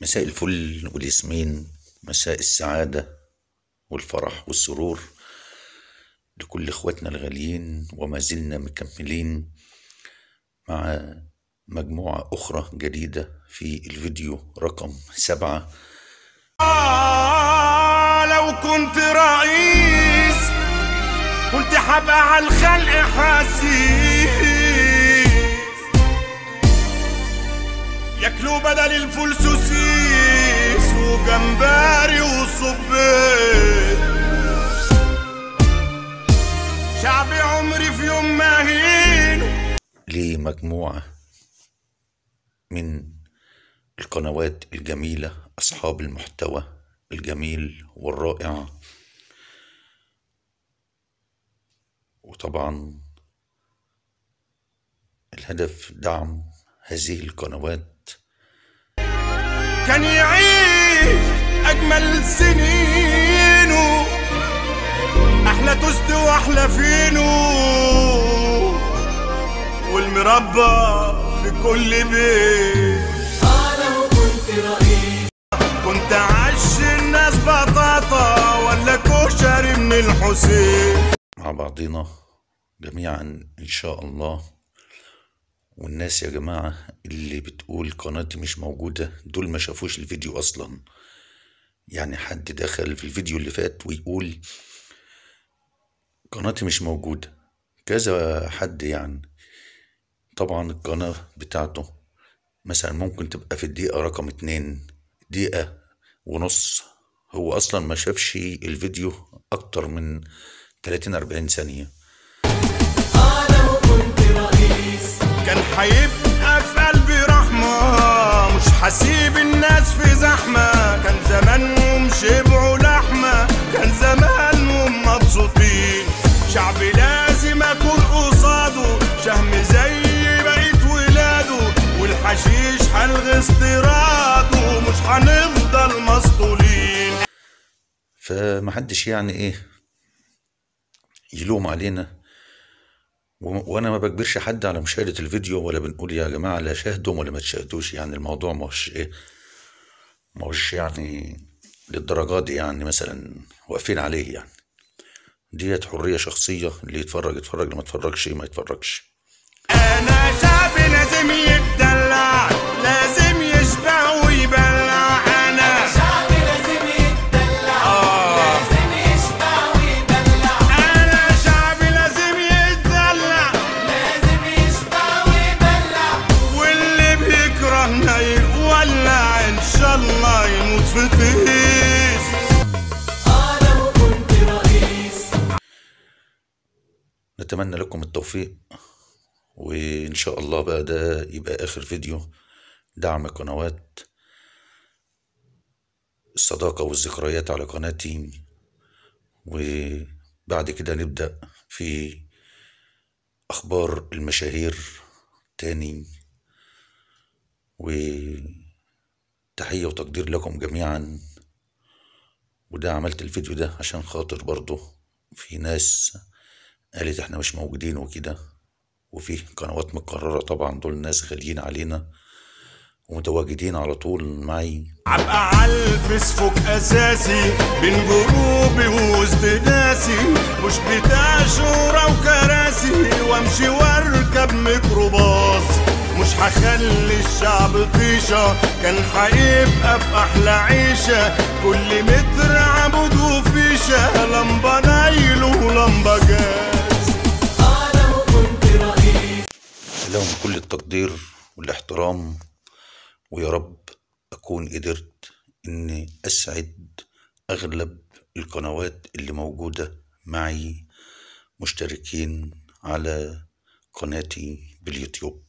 مساء الفل والياسمين، مساء السعادة والفرح والسرور لكل اخواتنا الغاليين، وما زلنا مكملين مع مجموعة أخرى جديدة في الفيديو رقم 7. لو كنت رئيس كنت حبقى على الخلق حسيس، ياكلوا بدل الفول سوسيس وجمبري وصبيت. شعبي عمري في يوم ما هين لمجموعة من القنوات الجميلة، أصحاب المحتوى الجميل والرائع، وطبعا الهدف دعم هذه القنوات. كان يعيش أجمل سنينه، أحلى توست وأحلى فينو، والمربى في كل بيت. لو كنت رئيس كنت عش الناس بطاطا ولا كشري من الحسين. مع بعضنا جميعا إن شاء الله. والناس يا جماعة اللي بتقول قناتي مش موجودة، دول ما شافوش الفيديو أصلا. يعني حد دخل في الفيديو اللي فات ويقول قناتي مش موجودة، كذا حد يعني. طبعا القناة بتاعته مثلا ممكن تبقى في الدقيقة رقم 2، دقيقة ونص، هو أصلا ما شافش الفيديو أكتر من 30-40 ثانية. لو كنت رئيس كان حيبقى في قلبي رحمة، مش حسيب الناس في زحمة. كان زمانهم شبعوا لحمة، كان زمانهم مبسوطين. شعبي لازم أكون قصاده شهم زي بقية ولاده، والحشيش هلغي استيراده، مش هنفضل مسطولين. فمحدش يعني ايه يلوم علينا، وانا ما بجبرش حد على مشاهدة الفيديو، ولا بنقول يا جماعة لا شاهدوا ولا ما تشاهدوش. يعني الموضوع مش يعني للدرجات دي، يعني مثلا واقفين عليه. يعني ديت حرية شخصية، اللي يتفرج يتفرج، اللي ما يتفرجش ما يتفرجش. أنا شعبي لازم يتدلع، لازم يشبع ويبلع. أنا شعبي لازم يتدلع، لازم يشبع ويدلع. أنا شعبي لازم يتدلع، لازم يشبع ويدلع. واللي بيكرهنا يولع إن شاء الله يموت في طيس. لو كنت رئيس نتمنى لكم التوفيق، وإن شاء الله بقى ده يبقى آخر فيديو دعم قنوات الصداقة والذكريات على قناتي، وبعد كده نبدأ في أخبار المشاهير تاني. وتحية وتقدير لكم جميعا. وده عملت الفيديو ده عشان خاطر برضه في ناس قالت احنا مش موجودين وكده، وفي قنوات مقررة طبعا، دول ناس غاليين علينا ومتواجدين على طول معي. عبقى عالفيسبوك اساسي بين جروبي ووسط ناسي، مش بتاع شورى وكراسي وامشي واركب ميكروباص. مش هخلي الشعب طيشة، كان هيبقى في احلى عيشة. كل متر عمود وفيشة، لمبة نايل ولمبة جاز. لو كنت رئيس لهم كل التقدير والاحترام، ويا رب أكون قدرت إني أسعد أغلب القنوات اللي موجودة معي مشتركين على قناتي باليوتيوب.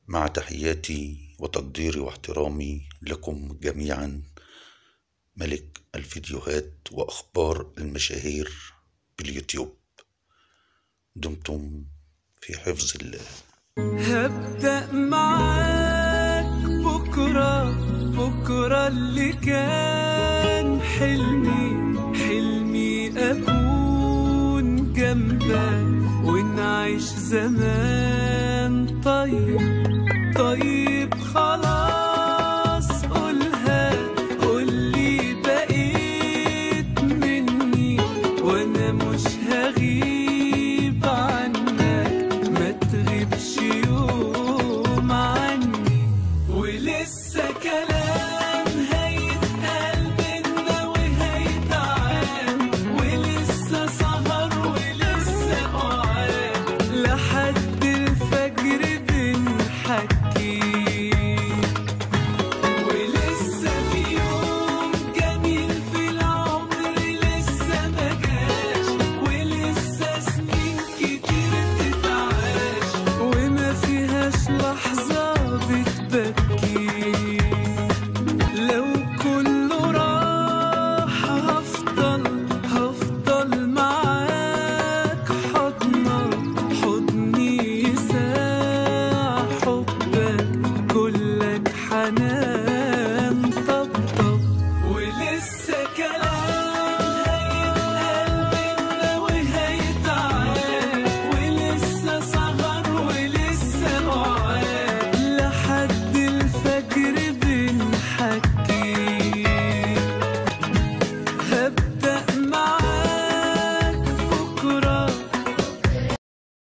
مع تحياتي وتقديري واحترامي لكم جميعا، ملك الفيديوهات وأخبار المشاهير باليوتيوب. دمتم في حفظ الله. هبدأ معاك بكرة اللي كان حلمي أكون جنبك ونعيش زمان طيب خلاص قول كلام